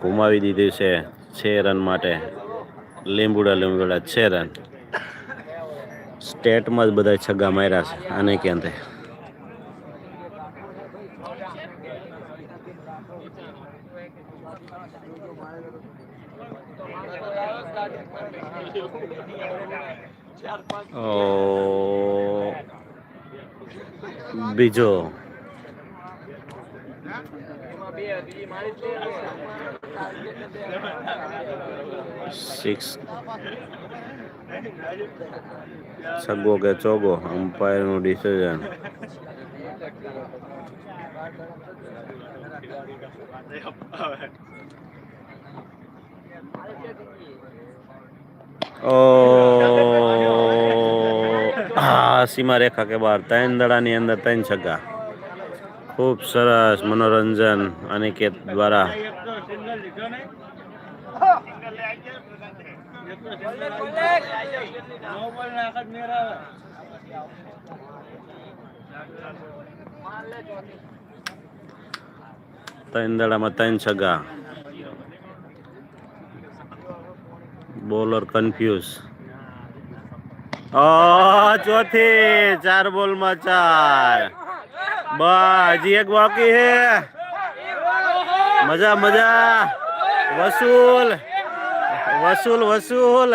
ઘુમાવી દીધી છે 6 રન માટે. લીંબુડા લીંબુડા 6 રન. સ્ટેટમાં જ બધા છગ્ગા માર્યા છે અને ક્યાં બીજો સિક્સ છગ્ગો કે ચોગો અમ્પાયર નું ડિસિઝન. સીમા રેખા કે બાર 3 દડાની અંદર 3 છગ્ગા. ખૂબ સરસ મનોરંજન અનિકેત દ્વારા. ત્રણ દડામાં 3 છગ્ગા. Bowler confuse. ચોથી 4 બોલમાં 4. હજી એક બાકી હે. મજા મજા. વસૂલ વસૂલ વસૂલ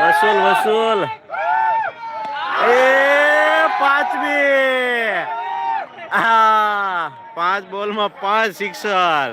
વસૂલ વસૂલ. એ પાંચમી. 5 બોલમાં 5 સિક્સર.